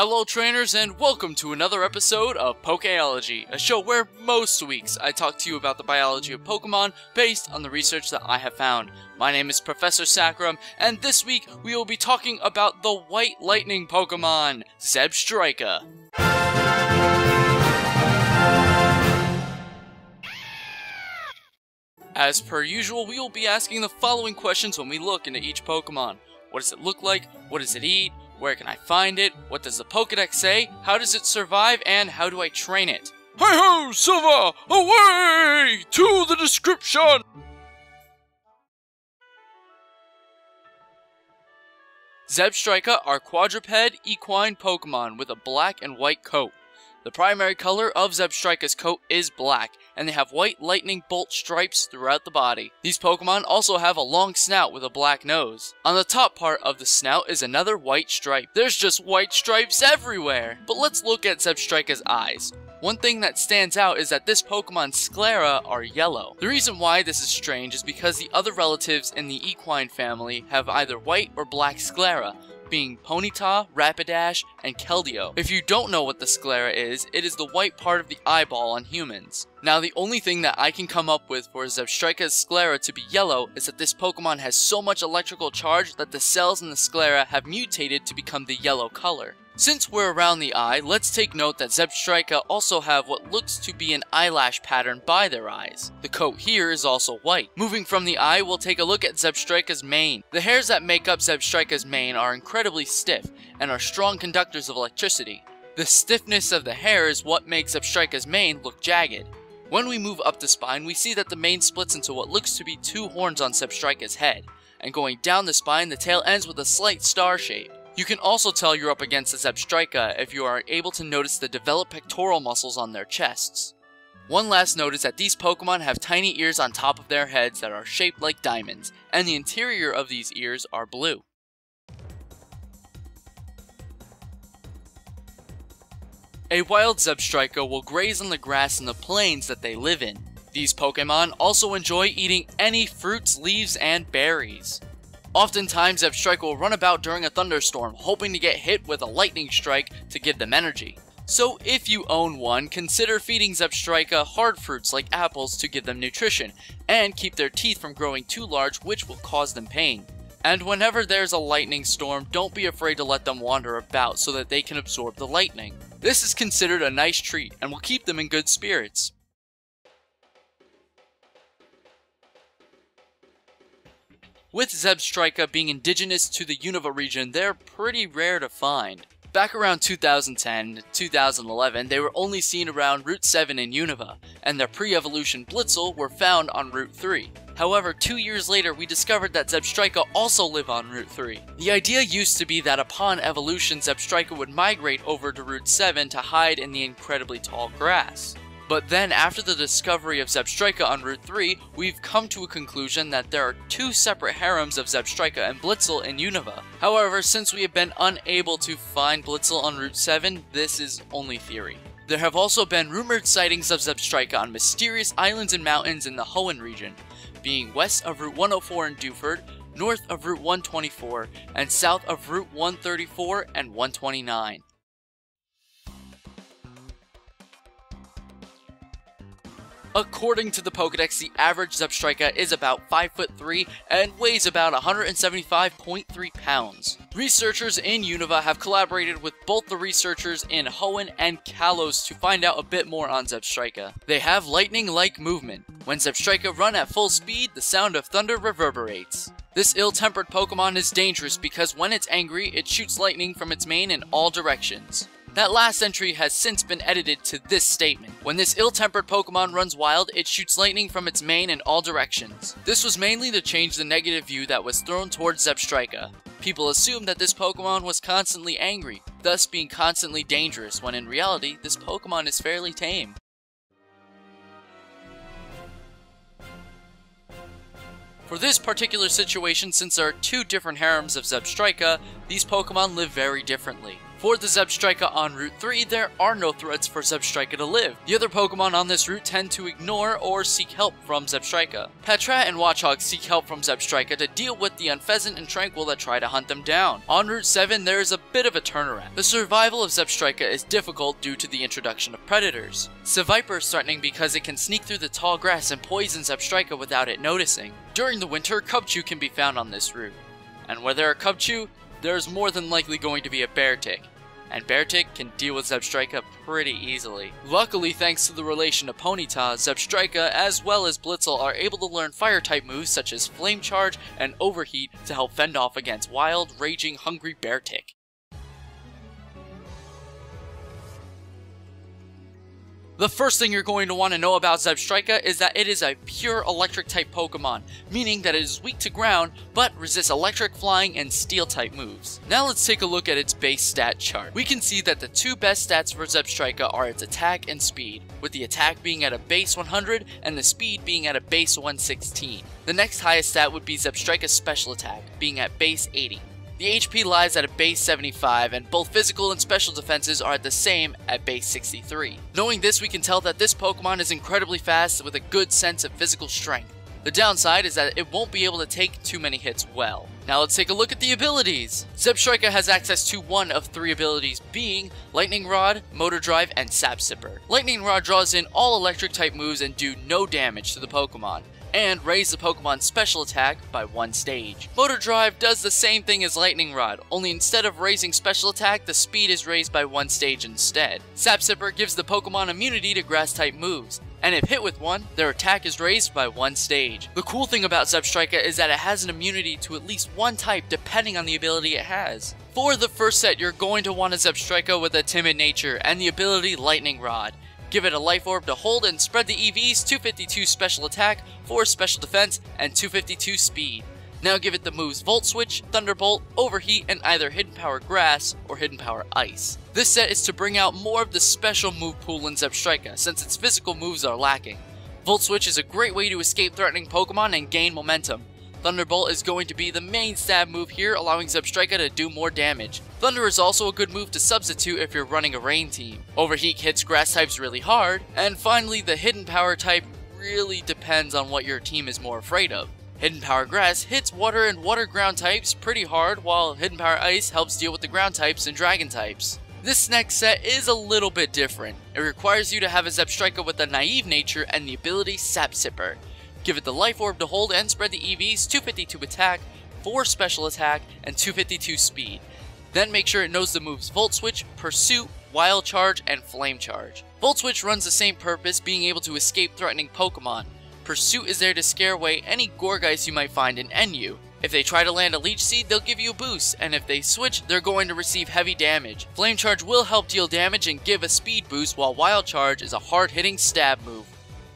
Hello trainers, and welcome to another episode of Pokéology, a show where most weeks I talk to you about the biology of Pokemon based on the research that I have found. My name is Professor Sacrum, and this week we will be talking about the White Lightning Pokemon, Zebstrika. As per usual, we will be asking the following questions when we look into each Pokemon. What does it look like? What does it eat? Where can I find it? What does the Pokédex say? How does it survive? And how do I train it? Hi-ho, Silva! Away! To the description! Zebstrika are quadruped equine Pokemon with a black and white coat. The primary color of Zebstrika's coat is black, and they have white lightning bolt stripes throughout the body. These Pokemon also have a long snout with a black nose. On the top part of the snout is another white stripe. There's just white stripes everywhere! But let's look at Zebstrika's eyes. One thing that stands out is that this Pokemon's sclera are yellow. The reason why this is strange is because the other relatives in the equine family have either white or black sclera, being Ponyta, Rapidash, and Keldeo. If you don't know what the sclera is, it is the white part of the eyeball on humans. Now, the only thing that I can come up with for Zebstrika's sclera to be yellow is that this Pokemon has so much electrical charge that the cells in the sclera have mutated to become the yellow color. Since we're around the eye, let's take note that Zebstrika also have what looks to be an eyelash pattern by their eyes. The coat here is also white. Moving from the eye, we'll take a look at Zebstrika's mane. The hairs that make up Zebstrika's mane are incredibly stiff and are strong conductors of electricity. The stiffness of the hair is what makes Zebstrika's mane look jagged. When we move up the spine, we see that the mane splits into what looks to be two horns on Zebstrika's head, and going down the spine, the tail ends with a slight star shape. You can also tell you're up against a Zebstrika if you are able to notice the developed pectoral muscles on their chests. One last note is that these Pokemon have tiny ears on top of their heads that are shaped like diamonds, and the interior of these ears are blue. A wild Zebstrika will graze on the grass in the plains that they live in. These Pokemon also enjoy eating any fruits, leaves, and berries. Oftentimes, Zebstrika will run about during a thunderstorm, hoping to get hit with a lightning strike to give them energy. So if you own one, consider feeding Zebstrika hard fruits like apples to give them nutrition, and keep their teeth from growing too large, which will cause them pain. And whenever there's a lightning storm, don't be afraid to let them wander about so that they can absorb the lightning. This is considered a nice treat, and will keep them in good spirits. With Zebstrika being indigenous to the Unova region, they're pretty rare to find. Back around 2010 to 2011, they were only seen around Route 7 in Unova, and their pre-evolution Blitzel were found on Route 3. However, 2 years later, we discovered that Zebstrika also live on Route 3. The idea used to be that upon evolution, Zebstrika would migrate over to Route 7 to hide in the incredibly tall grass. But then, after the discovery of Zebstrika on Route 3, we've come to a conclusion that there are two separate harems of Zebstrika and Blitzel in Unova. However, since we have been unable to find Blitzel on Route 7, this is only theory. There have also been rumored sightings of Zebstrika on mysterious islands and mountains in the Hoenn region, being west of Route 104 in Dewford, north of Route 124, and south of Route 134 and 129. According to the Pokédex, the average Zebstrika is about 5'3" and weighs about 175.3 pounds. Researchers in Unova have collaborated with both the researchers in Hoenn and Kalos to find out a bit more on Zebstrika. They have lightning-like movement. When Zebstrika run at full speed, the sound of thunder reverberates. This ill-tempered Pokemon is dangerous because when it's angry, it shoots lightning from its mane in all directions. That last entry has since been edited to this statement. When this ill-tempered Pokemon runs wild, it shoots lightning from its mane in all directions. This was mainly to change the negative view that was thrown towards Zebstrika. People assumed that this Pokemon was constantly angry, thus being constantly dangerous, when in reality, this Pokemon is fairly tame. For this particular situation, since there are two different harems of Zebstrika, these Pokemon live very differently. For the Zebstrika on Route 3, there are no threats for Zebstrika to live. The other Pokemon on this route tend to ignore or seek help from Zebstrika. Patrat and Watchog seek help from Zebstrika to deal with the Unpheasant and Tranquil that try to hunt them down. On Route 7, there is a bit of a turnaround. The survival of Zebstrika is difficult due to the introduction of predators. Seviper is threatening because it can sneak through the tall grass and poison Zebstrika without it noticing. During the winter, Cubchoo can be found on this route. And where there are Cubchoo, there's more than likely going to be a Beartic, and Beartic can deal with Zebstrika pretty easily. Luckily, thanks to the relation to Ponyta, Zebstrika as well as Blitzel are able to learn fire-type moves such as Flame Charge and Overheat to help fend off against wild, raging, hungry Beartic. The first thing you're going to want to know about Zebstrika is that it is a pure electric type Pokemon, meaning that it is weak to ground, but resists electric, flying, and steel type moves. Now let's take a look at its base stat chart. We can see that the two best stats for Zebstrika are its attack and speed, with the attack being at a base 100 and the speed being at a base 116. The next highest stat would be Zebstrika's special attack, being at base 80. The HP lies at a base 75, and both physical and special defenses are at the same at base 63. Knowing this, we can tell that this Pokemon is incredibly fast with a good sense of physical strength. The downside is that it won't be able to take too many hits well. Now let's take a look at the abilities. Zebstrika has access to one of three abilities, being Lightning Rod, Motor Drive, and Sap Sipper. Lightning Rod draws in all electric type moves and do no damage to the Pokemon, and raise the Pokemon's special attack by 1 stage. Motor Drive does the same thing as Lightning Rod, only instead of raising special attack, the speed is raised by 1 stage instead. Sap Sipper gives the Pokemon immunity to grass type moves, and if hit with one, their attack is raised by 1 stage. The cool thing about Zebstrika is that it has an immunity to at least one type depending on the ability it has. For the first set, you're going to want a Zebstrika with a timid nature and the ability Lightning Rod. Give it a Life Orb to hold and spread the EVs, 252 special attack, 4 special defense, and 252 speed. Now give it the moves Volt Switch, Thunderbolt, Overheat, and either Hidden Power Grass or Hidden Power Ice. This set is to bring out more of the special move pool in Zebstrika, since its physical moves are lacking. Volt Switch is a great way to escape threatening Pokemon and gain momentum. Thunderbolt is going to be the main stab move here, allowing Zebstrika to do more damage. Thunder is also a good move to substitute if you're running a rain team. Overheat hits grass types really hard, and finally the hidden power type really depends on what your team is more afraid of. Hidden Power Grass hits water and water ground types pretty hard, while Hidden Power Ice helps deal with the ground types and dragon types. This next set is a little bit different. It requires you to have a Zebstrika with a naive nature and the ability Sap Sipper. Give it the Life Orb to hold and spread the EVs, 252 attack, 4 special attack, and 252 speed. Then make sure it knows the moves Volt Switch, Pursuit, Wild Charge, and Flame Charge. Volt Switch runs the same purpose, being able to escape threatening Pokemon. Pursuit is there to scare away any Gourgeist you might find in NU. If they try to land a Leech Seed, they'll give you a boost, and if they switch, they're going to receive heavy damage. Flame Charge will help deal damage and give a speed boost, while Wild Charge is a hard-hitting stab move.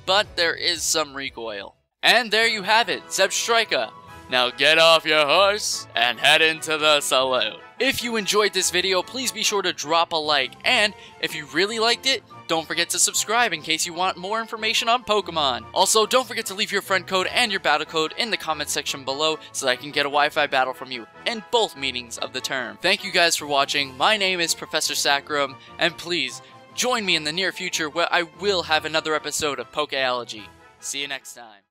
But there is some recoil. And there you have it, Zebstrika. Now get off your horse and head into the saloon. If you enjoyed this video, please be sure to drop a like, and if you really liked it, don't forget to subscribe in case you want more information on Pokemon. Also, don't forget to leave your friend code and your battle code in the comment section below so that I can get a Wi-Fi battle from you in both meanings of the term. Thank you guys for watching. My name is Professor Sacrum, and please join me in the near future where I will have another episode of Pokéology. See you next time.